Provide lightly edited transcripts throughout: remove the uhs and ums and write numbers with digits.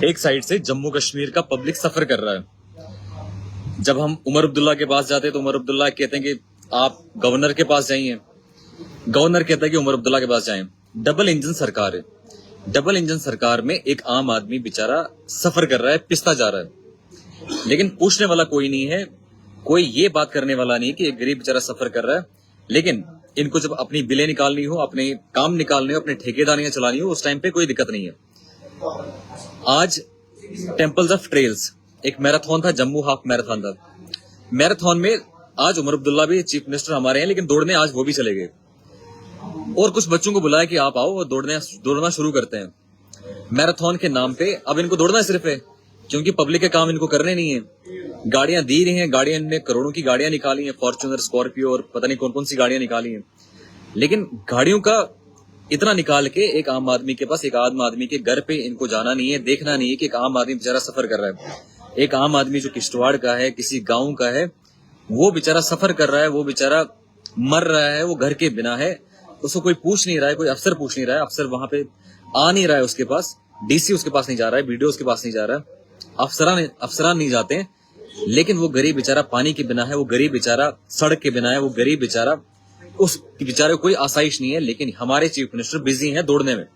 एक साइड से जम्मू कश्मीर का पब्लिक सफर कर रहा है। जब हम उमर अब्दुल्ला के पास जाते हैं तो उमर अब्दुल्ला कहते हैं कि आप गवर्नर के पास जाइए, गवर्नर कहता है कि उमर अब्दुल्ला के पास जाएं। डबल इंजन सरकार है। डबल इंजन सरकार में एक आम आदमी बेचारा सफर कर रहा है, पिसता जा रहा है, लेकिन पूछने वाला कोई नहीं है, कोई ये बात करने वाला नहीं कि एक गरीब बेचारा सफर कर रहा है। लेकिन इनको जब अपनी बिलें निकालनी हो, अपने काम निकालने हो, अपने ठेकेदारियां चलानी हो, उस टाइम पे कोई दिक्कत नहीं है। आज टेम्पल्स ऑफ ट्रेल्स एक मैराथन था, जम्मू हाफ मैराथन था। मैराथन में आज उमर अब्दुल्ला भी चीफ मिनिस्टर हमारे हैं, लेकिन दौड़ने आज वो भी चले गए और कुछ बच्चों को बुलाया कि आप आओ और दौड़ना शुरू करते हैं मैराथन के नाम पे। अब इनको दौड़ना सिर्फ है क्योंकि पब्लिक के काम इनको करने नहीं है। गाड़ियां दी रही हैं, गाड़ियां ने करोड़ों की गाड़ियां निकाली हैं, फॉर्च्यूनर, स्कॉर्पियो और पता नहीं कौन कौन सी गाड़ियां निकाली हैं, लेकिन गाड़ियों का इतना निकाल के एक आम आदमी के पास, एक आम आदमी के घर पे इनको जाना नहीं है, देखना नहीं है कि एक आम आदमी बेचारा सफर कर रहा है। एक आम आदमी जो किश्तवाड़ का है, किसी गांव का है, वो बेचारा सफर कर रहा है, वो बेचारा मर रहा है, वो घर के बिना है, उसको कोई पूछ नहीं रहा है, कोई अफसर पूछ नहीं रहा है, अफसर वहां पे आ नहीं रहा है उसके पास, डीसी उसके पास नहीं जा रहा है, बीडीओ उसके पास नहीं जा रहा है, अफसरान नहीं जाते हैं, लेकिन वो गरीब बेचारा पानी के बिना है, वो गरीब बेचारा सड़क के बिना है, वो गरीब बेचारा, उस बेचारे को कोई आसाइश नहीं है। लेकिन हमारे चीफ मिनिस्टर बिजी हैं दौड़ने में।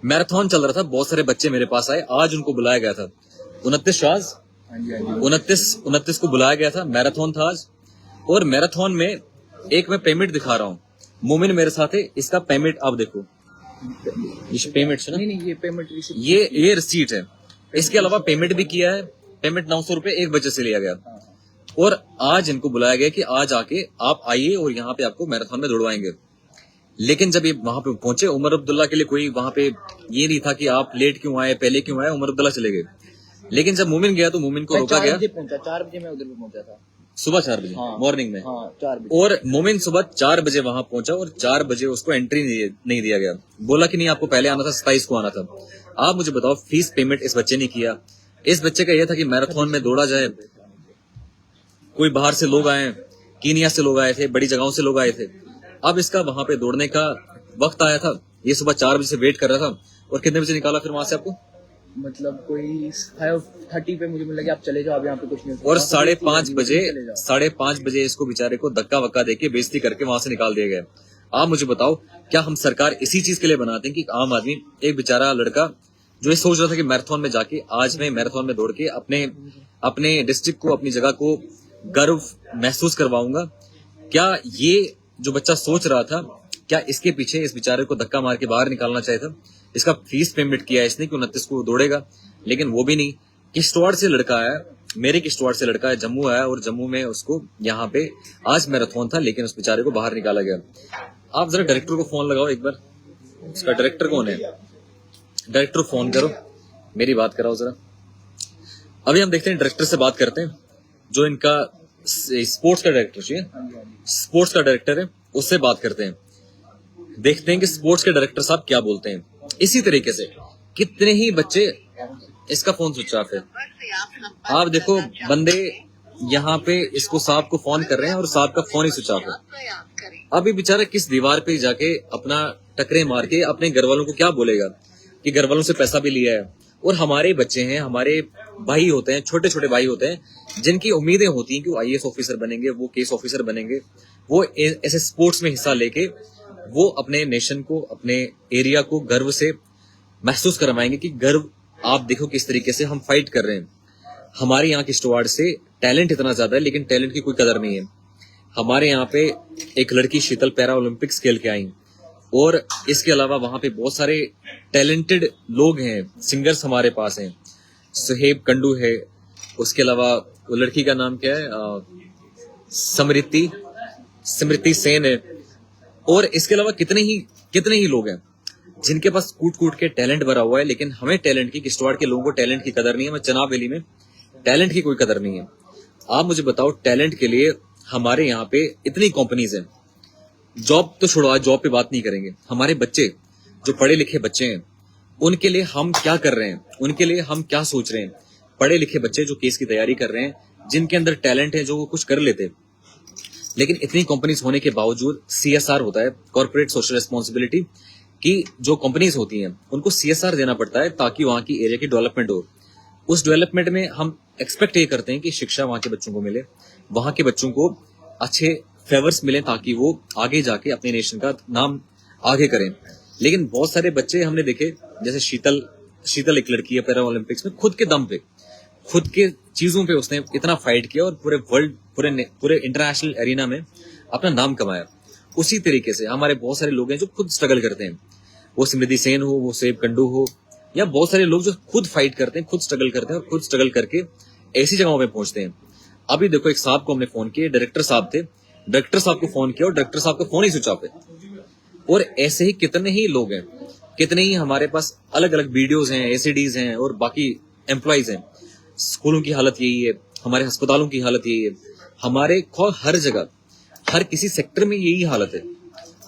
मैराथन चल रहा था, बहुत सारे बच्चे मेरे पास आए, आज उनको बुलाया गया था 29 को बुलाया गया था, मैराथन था आज। और मैराथन में एक मैं पेमेंट दिखा रहा हूँ, मोमिन मेरे साथ है, इसका पेमेंट आप देखो, ये पेमेंट है ना, नहीं ये पेमेंट रिसीट, ये रिसीट है। इसके अलावा पेमेंट भी किया है, पेमेंट 900 रुपए एक बच्चे से लिया गया। और आज इनको बुलाया गया कि आज आके आप आइए और यहाँ पे आपको मैराथन में दौड़वाएंगे। लेकिन जब ये वहां पे पहुंचे, उमर अब्दुल्ला के लिए कोई वहां पे ये नहीं था कि आप लेट क्यों आए, पहले क्यों आए, उमर अब्दुल्ला चले गए। लेकिन जब मोमिन गया तो मोमिन को रोका गया। 4 बजे मैं उधर भी पहुंचा था, सुबह 4 बजे, मॉर्निंग में। 4 बजे। और मोमिन सुबह 4 बजे वहां पहुंचा और 4 बजे उसको एंट्री नहीं दिया गया। बोला कि नहीं, आपको पहले आना था, 27 को आना था। आप मुझे बताओ, फीस पेमेंट इस बच्चे ने किया। इस बच्चे का यह था कि मैराथन में दौड़ा जाए, कोई बाहर से लोग आए, कीनिया से लोग आए थे, बड़ी जगहों से लोग आए थे। अब इसका वहां पे दौड़ने का वक्त आया था, ये सुबह 4 बजे से वेट कर रहा था। और कितने बजे निकाला फिर वहां से आपको? मतलब कोई 5:30 पे मुझे मिला कि आप चले जाओ, अब यहाँ पे कुछ नहीं। और 5:30 बजे इसको बेचारे को धक्का वक्का देके बेइज्जती करके वहां से निकाल दिया गया। आप मुझे बताओ, क्या हम सरकार इसी चीज के लिए बनाते हैं कि आम आदमी, एक बेचारा लड़का जो ये सोच रहा था कि मैराथन में जाके आज मैं मैराथन में दौड़ के अपने डिस्ट्रिक्ट को, अपनी जगह को गर्व महसूस करवाऊंगा, क्या ये जो बच्चा सोच रहा था, क्या इसके पीछे इस बेचारे को धक्का मार के बाहर निकालना चाहिए था? इसका फीस पेमेंट किया है इसने कि 29 को दौड़ेगा, लेकिन वो भी नहीं। किश्तवाड़ से लड़का आया, मेरे किश्तवाड़ से लड़का है, जम्मू आया और जम्मू में उसको यहाँ पे आज मैराथन था, लेकिन उस बेचारे को बाहर निकाला गया। आप जरा डायरेक्टर को फोन लगाओ एक बार, उसका डायरेक्टर कौन है? डायरेक्टर फोन करो, मेरी बात कराओ जरा। अभी हम देखते हैं, डायरेक्टर से बात करते हैं, जो इनका स्पोर्ट्स का डायरेक्टर चाहिए, स्पोर्ट्स का डायरेक्टर है, उससे बात करते हैं, देखते हैं कि स्पोर्ट्स के डायरेक्टर साहब क्या बोलते हैं। इसी तरीके से कितने ही बच्चे, इसका फोन स्विच ऑफ है, आप देखो बंदे यहाँ पे इसको साहब को फोन कर रहे हैं और साहब का फोन ही स्विच ऑफ है। अभी बेचारा किस दीवार पे जाके अपना टकरे मार के अपने घर वालों को क्या बोलेगा कि घर वालों से पैसा भी लिया है। और हमारे बच्चे हैं, हमारे भाई होते हैं, छोटे छोटे भाई होते हैं, जिनकी उम्मीदें होती हैं कि वो IAS ऑफिसर बनेंगे, वो केस ऑफिसर बनेंगे, वो ऐसे स्पोर्ट्स में हिस्सा लेके वो अपने नेशन को, अपने एरिया को गर्व से महसूस करवाएंगे कि गर्व, आप देखो किस तरीके से हम फाइट कर रहे हैं। हमारे यहाँ किश्तवाड़ से टैलेंट इतना ज्यादा है, लेकिन टैलेंट की कोई कदर नहीं है। हमारे यहाँ पे एक लड़की शीतल पैरा ओलंपिक्स खेल के आई, और इसके अलावा वहां पे बहुत सारे टैलेंटेड लोग हैं, सिंगर्स हमारे पास हैं, सुहेब कंडू है, उसके अलावा वो लड़की का नाम क्या है, स्मृति सेन है, और इसके अलावा कितने ही लोग हैं जिनके पास कूट के टैलेंट भरा हुआ है। लेकिन हमें टैलेंट की, किश्तवाड़ के लोगों को टैलेंट की कदर नहीं है। हमें चनाब वैली में टैलेंट की कोई कदर नहीं है। आप मुझे बताओ, टैलेंट के लिए हमारे यहाँ पे इतनी कंपनीज हैं, जॉब तो छोड़ो, आज जॉब पे बात नहीं करेंगे। हमारे बच्चे जो पढ़े लिखे बच्चे हैं, उनके लिए हम क्या कर रहे हैं, उनके लिए हम क्या सोच रहे हैं? पढ़े लिखे बच्चे जो केस की तैयारी कर रहे हैं, जिनके अंदर टैलेंट है, जो वो कुछ कर लेते, लेकिन इतनी कंपनीज होने के बावजूद CSR होता है, कॉर्पोरेट सोशल रिस्पॉन्सिबिलिटी, कि जो कंपनीज होती हैं उनको CSR देना पड़ता है ताकि वहां की एरिया की डेवलपमेंट हो। उस डेवलपमेंट में हम एक्सपेक्ट ये करते हैं कि शिक्षा वहां के बच्चों को मिले, वहां के बच्चों को अच्छे फेवर्स मिले ताकि वो आगे जाके अपने नेशन का नाम आगे करें। लेकिन बहुत सारे बच्चे हमने देखे, जैसे शीतल एक लड़की है, पैरा ओलंपिक्स में खुद के दम पे, खुद के चीजों पे उसने इतना फाइट किया और पूरे वर्ल्ड, पूरे इंटरनेशनल एरिना में अपना नाम कमाया। उसी तरीके से हमारे बहुत सारे लोग हैं जो खुद स्ट्रगल करते हैं, वो स्मृति सेन हो, वो सेब कंडू हो, या बहुत सारे लोग जो खुद फाइट करते हैं, खुद स्ट्रगल करते हैं और खुद स्ट्रगल करके ऐसी जगहों पे पहुंचते हैं। अभी देखो एक साहब को हमने फोन किया, डायरेक्टर साहब थे, डायरेक्टर साहब को फोन किया और डायरेक्टर साहब का फोन ही स्विच ऑफ है। और ऐसे ही कितने ही लोग हैं, कितने ही हमारे पास अलग अलग वीडियोज हैं, एसीडीज हैं और बाकी एम्प्लॉइज हैं। स्कूलों की हालत यही है, हमारे अस्पतालों की हालत यही है, हमारे हर जगह, हर किसी सेक्टर में यही हालत है।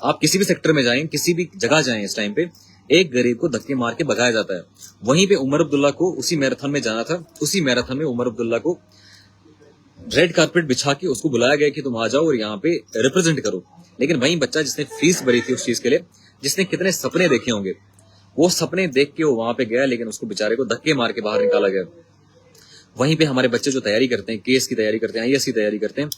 आप किसी भी सेक्टर में जाएं, किसी भी जगह जाएं, इस टाइम पे एक गरीब को धक्के मार के भगाया जाता है। वहीं पे उमर अब्दुल्ला को उसी मैराथन में जाना था, उसी मैराथन में उमर अब्दुल्ला को रेड कारपेट बिछा के उसको बुलाया गया कि तुम आ जाओ और यहाँ पे रिप्रेजेंट करो। लेकिन वही बच्चा जिसने फीस भरी थी उस चीज के लिए, जिसने कितने सपने देखे होंगे, वो सपने देख के वो वहां पे गया, लेकिन उसको बेचारे को धक्के मार के बाहर निकाला गया। वहीं पे हमारे बच्चे जो तैयारी करते हैं, केस की तैयारी करते हैं, IAS की तैयारी करते हैं,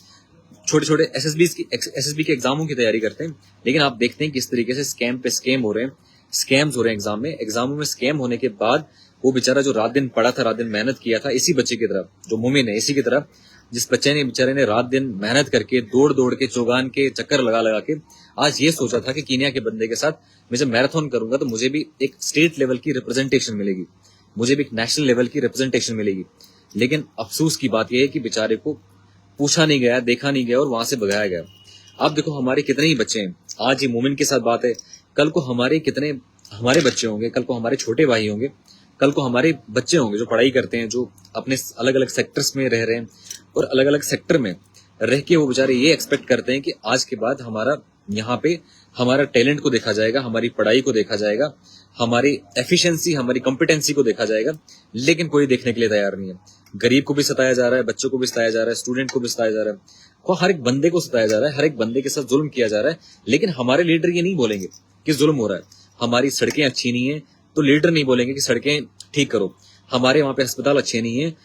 छोटे छोटे SSB के एग्जामों की तैयारी करते हैं, लेकिन आप देखते हैं किस तरीके से स्कैम पे स्कैम हो रहे हैं, स्कैम्स हो रहे हैं एग्जामों में स्कैम होने के बाद वो बेचारा जो रात दिन पढ़ा था, रात दिन मेहनत किया था, इसी बच्चे की तरफ जो मुमिन है, इसी की तरफ जिस बच्चे ने बेचारे ने रात दिन मेहनत करके दौड़ दौड़ के चौगान के चक्कर लगा लगा के आज ये सोचा था कि कीनिया के बंदे के साथ मैं जब मैराथन करूंगा तो मुझे भी एक स्टेट लेवल की रिप्रेजेंटेशन मिलेगी, मुझे भी एक नेशनल लेवल की रिप्रेजेंटेशन मिलेगी। लेकिन अफसोस की बात यह है कि बेचारे को पूछा नहीं गया, देखा नहीं गया और वहां से भगाया गया। आप देखो हमारे कितने ही बच्चे हैं, आज ये मोमिन के साथ बात है, कल को हमारे कितने हमारे बच्चे होंगे, कल को हमारे छोटे भाई होंगे, कल को हमारे बच्चे होंगे जो पढ़ाई करते हैं, जो अपने अलग अलग सेक्टर्स में रह रहे हैं और अलग अलग सेक्टर में रह के वो बेचारे ये एक्सपेक्ट करते हैं कि आज के बाद हमारा यहाँ पे हमारा टैलेंट को देखा जाएगा, हमारी पढ़ाई को देखा जाएगा, हमारी एफिशिएंसी, हमारी कॉम्पिटेंसी को देखा जाएगा। लेकिन कोई देखने के लिए तैयार नहीं है। गरीब को भी सताया जा रहा है, बच्चों को भी सताया जा रहा है, स्टूडेंट को भी सताया जा रहा है, हर एक बंदे को सताया जा रहा है, हर एक बंदे के साथ जुल्म किया जा रहा है। लेकिन हमारे लीडर ये नहीं बोलेंगे कि जुल्म हो रहा है, हमारी सड़कें अच्छी नहीं है तो लीडर नहीं बोलेंगे कि सड़कें ठीक करो, हमारे वहां पे अस्पताल अच्छे नहीं है,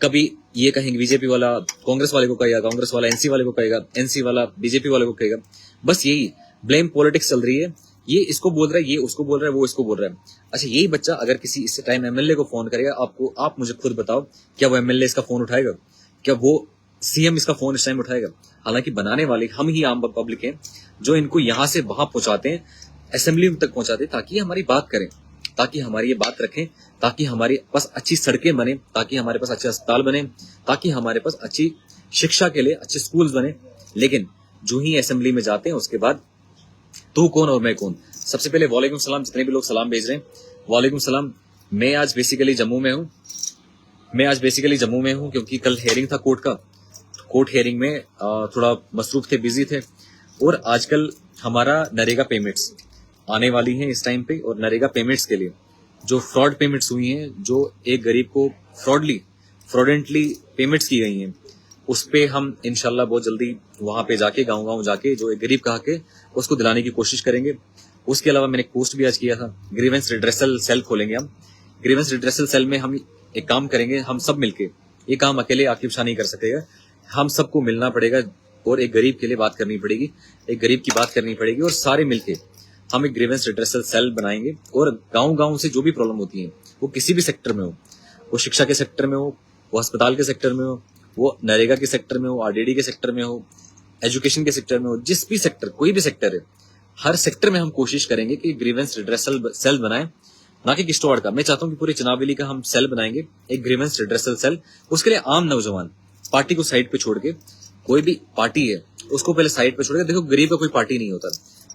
कभी ये कहेंगे बीजेपी वाला कांग्रेस वाले को कहेगा, कांग्रेस वाला NC वाले को कहेगा, NC वाला बीजेपी वाले को कहेगा। बस यही ब्लेम पॉलिटिक्स चल रही है, ये इसको बोल रहा है, ये उसको बोल रहा है, वो इसको बोल रहा है। अच्छा, यही बच्चा अगर किसी इस टाइम MLA को फोन करेगा, आप मुझे खुद बताओ, क्या वो MLA इसका फोन उठाएगा? क्या वो CM इसका फोन इस टाइम उठाएगा? हालांकि बनाने वाले हम ही आम पब्लिक हैं जो इनको यहां से वहां पहुंचाते हैं, असेंबली तक पहुंचाते हैं ताकि हमारी बात करें, ताकि हमारी ये बात रखें, ताकि हमारे पास अच्छी सड़कें बने, ताकि हमारे पास अच्छे अस्पताल बने, ताकि हमारे पास अच्छी शिक्षा के लिए अच्छे स्कूल्स बने। लेकिन जो ही असेंबली में जाते हैं उसके बाद तू कौन और मैं कौन। सबसे पहले वालेकुम सलाम, जितने भी लोग सलाम भेज रहे हैं वालेकुम सलाम। मैं आज बेसिकली जम्मू में हूँ क्योंकि कल हेयरिंग था कोर्ट हेयरिंग में थोड़ा मसरूफ थे, बिजी थे। और आजकल हमारा नरेगा पेमेंट्स आने वाली हैं इस टाइम पे, और नरेगा पेमेंट्स के लिए जो फ्रॉड पेमेंट्स हुई हैं, जो एक गरीब को फ्रॉडेंटली पेमेंट्स की गई हैं, उस पे हम इंशाल्लाह बहुत जल्दी वहां पे जाके गांव जाके जो एक गरीब कहा के उसको दिलाने की कोशिश करेंगे। उसके अलावा मैंने एक पोस्ट भी आज किया था, ग्रीवेंस रिड्रेसल सेल खोलेंगे हम। ग्रीवेंस रिड्रेसल सेल में हम एक काम करेंगे, हम सब मिलके, ये काम अकेले आकिब शाह नहीं कर सकेगा, हम सबको मिलना पड़ेगा और एक गरीब के लिए बात करनी पड़ेगी, एक गरीब की बात करनी पड़ेगी और सारे मिलके हम एक ग्रीवेंस रिड्रेसल सेल बनाएंगे। और गांव से जो भी प्रॉब्लम होती है, वो किसी भी सेक्टर में हो, वो शिक्षा के सेक्टर में हो, वो अस्पताल के सेक्टर में हो, वो नरेगा के सेक्टर में हो, RDD के सेक्टर में हो, एजुकेशन के सेक्टर में हो, जिस भी सेक्टर, कोई भी सेक्टर है, हर सेक्टर में हम कोशिश करेंगे कि ग्रीवेंस रिड्रेसल सेल बनाएं, ना कि किश्तवाड़ का। मैं चाहता हूं कि पूरी चनावली का हम सेल बनाएंगे, एक ग्रीवेंस रिड्रेसल सेल। उसके लिए आम नौजवान पार्टी को साइड पे छोड़ के, कोई भी पार्टी है उसको पहले साइड पे छोड़ के, देखो गरीब का कोई पार्टी नहीं होता,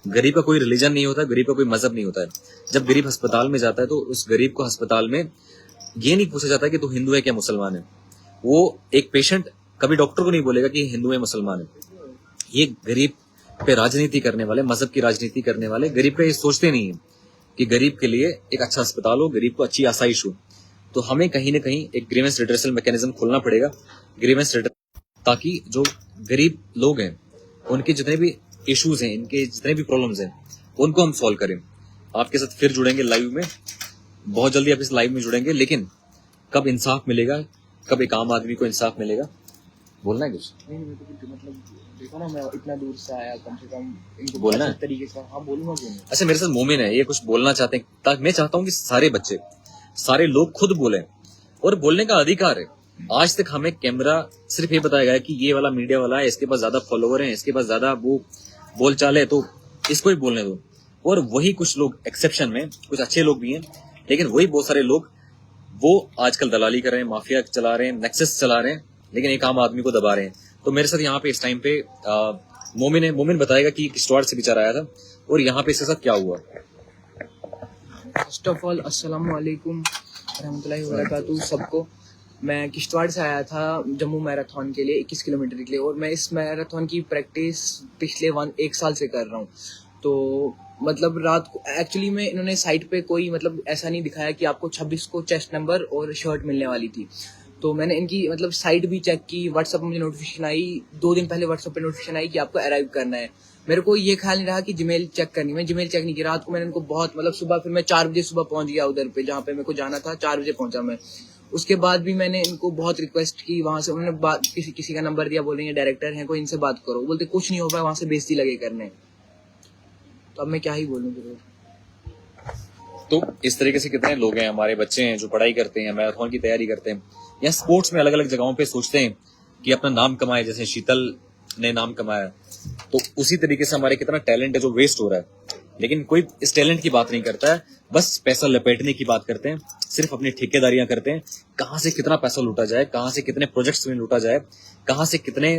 गरीब का कोई रिलीजन नहीं होता, गरीब का कोई मजहब नहीं होता है। जब गरीब अस्पताल में जाता है तो उस गरीब को अस्पताल में ये नहीं पूछा जाता कि तू हिंदू है क्या मुसलमान है। वो एक पेशेंट कभी डॉक्टर को नहीं बोलेगा कि हिंदू है मुसलमान है। ये गरीब पे राजनीति करने वाले, मजहब की राजनीति करने वाले गरीब पे ये सोचते नहीं है कि गरीब के लिए एक अच्छा अस्पताल हो, गरीब को अच्छी आसाइश हो। तो हमें कहीं ना कहीं एक ग्रीवेंस रिड्रेसल मैकेनिज्म खोलना पड़ेगा, ग्रीवेंस रिड्रेसल, ताकि जो गरीब लोग हैं उनके जितने भी इश्यूज हैं, इनके जितने भी प्रॉब्लम्स हैं, उनको हम सॉल्व करें। आपके साथ फिर जुड़ेंगे लाइव में, बहुत जल्दी आप इस लाइव में जुड़ेंगे। लेकिन कब इंसाफ मिलेगा, कब एक आम आदमी को इंसाफ मिलेगा, बोलना है कुछ? नहीं मेरे को भी मतलब देखो ना, मैं इतना दूर से आया, कम से कम इनको बोलना है? अच्छे तरीके से हाँ बोलूंगा क्यों नहीं। अच्छा, मेरे साथ मोमिन है, ये कुछ बोलना चाहते हैं, ताकि मैं चाहता हूँ कि सारे बच्चे, सारे लोग खुद बोलें, और बोलने का अधिकार है। आज तक हमें कैमरा सिर्फ ये बताया गया है कि ये वाला मीडिया वाला है, इसके पास ज्यादा फॉलोवर हैं, इसके पास ज्यादा वो बोलचाल है, तो इसको ही बोलने दो। और वही कुछ लोग, एक्सेप्शन में कुछ अच्छे लोग भी हैं, लेकिन वही बहुत सारे लोग वो आजकल दलाली कर रहे हैं, माफिया चला रहे हैं, नेक्सस चला रहे हैं, लेकिन एक आम आदमी को दबा रहे हैं। तो मेरे साथ यहाँ पे इस टाइम पे मोमिन है। मोमिन बताएगा कि किश्तवाड़ से बेचारा आया था और यहाँ पे इसके साथ क्या हुआ। फर्स्ट ऑफ ऑल अस्सलाम वालेकुम रहमतुल्लाहि व बरकातहू सबको। मैं किश्तवाड़ से आया था जम्मू मैराथन के लिए 21 किलोमीटर के लिए, और मैं इस मैराथन की प्रैक्टिस पिछले 1 साल से कर रहा हूँ। तो मतलब रात को एक्चुअली में इन्होंने साइट पे कोई मतलब ऐसा नहीं दिखाया कि आपको 26 को चेस्ट नंबर और शर्ट मिलने वाली थी। तो मैंने इनकी मतलब साइट भी चेक की, व्हाट्सएप में मुझे नोटिफिकेशन आई, 2 दिन पहले व्हाट्सएप पे नोटिफिकेशन आई कि आपको अराइव करना है। मेरे को ये ख्याल नहीं रहा कि जीमेल चेक करनी, मैं जीमेल चेक नहीं की। रात को मैंने इनको बहुत मतलब सुबह, फिर मैं 4 बजे सुबह पहुंच गया उधर पे जहाँ पे मेरे को जाना था, 4 बजे पहुंचा मैं। उसके बाद भी मैंने इनको बहुत रिक्वेस्ट की, वहां से उन्होंने बात किसी का नंबर दिया, बोलेंगे डायरेक्टर हैं कोई, इनसे बात करो। बोलते कुछ नहीं हो पाया, वहां से बेइज्जती लगे करने। तो अब मैं क्या ही बोलूँ फिर। तो इस तरीके से कितने लोग हैं, हमारे बच्चे हैं जो पढ़ाई करते हैं, मैराथन की तैयारी करते हैं, या स्पोर्ट्स में अलग अलग जगहों पे सोचते हैं कि अपना नाम कमाए, जैसे शीतल ने नाम कमाया। तो उसी तरीके से हमारे कितना टैलेंट है जो वेस्ट हो रहा है, लेकिन कोई इस टैलेंट की बात नहीं करता है, बस पैसा लपेटने की बात करते हैं, सिर्फ अपनी ठेकेदारियां करते हैं, कहाँ से कितना पैसा लूटा जाए, कहाँ से कितने प्रोजेक्ट्स में लूटा जाए, कहाँ से कितने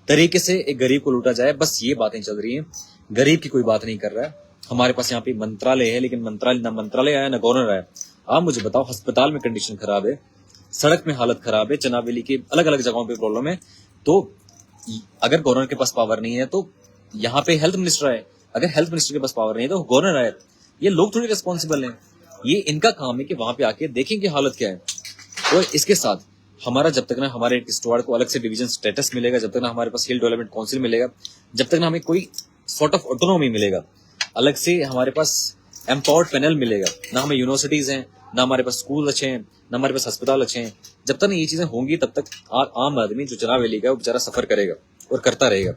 तरीके से एक गरीब को लूटा जाए, बस ये बातें चल रही हैं। गरीब की कोई बात नहीं कर रहा है। हमारे पास यहाँ पे मंत्रालय है, लेकिन मंत्रालय आया ना गवर्नर आया। आप मुझे बताओ, अस्पताल में कंडीशन खराब है, सड़क में हालत खराब है, चनावेली की अलग अलग जगहों पे प्रॉब्लम है। तो अगर गवर्नर के पास पावर नहीं है तो यहाँ पे हेल्थ मिनिस्टर है, अगर हेल्थ मिनिस्टर के पास पावर नहीं है तो गवर्नर है। ये लोग थोड़ी रिस्पॉन्सिबल हैं, ये इनका काम है कि वहां पे आके देखें कि हालत क्या है। और इसके साथ हमारा, जब तक ना हमारे किश्तवाड़ को अलग से डिवीजन स्टेटस मिलेगा, जब तक ना हमारे पास हिल डेवलपमेंट काउंसिल मिलेगा, जब तक ना हमें कोई सॉर्ट ऑफ ऑटोनॉमी मिलेगा, अलग से हमारे पास एम्पावर्ड पैनल मिलेगा, ना हमें यूनिवर्सिटीज हैं, ना हमारे पास स्कूल अच्छे हैं, ना हमारे पास अस्पताल अच्छे हैं, जब तक ना ये चीजें होंगी तब तक आम आदमी जो चनावेली का वो बेचारा सफर करेगा और करता रहेगा।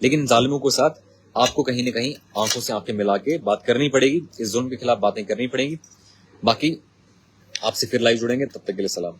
लेकिन जालिमों के साथ आपको कहीं ना कहीं आंखों से आंखें मिला के बात करनी पड़ेगी, इस जुल्म के खिलाफ बातें करनी पड़ेगी। बाकी आपसे फिर लाइव जुड़ेंगे, तब तक के लिए सलाम।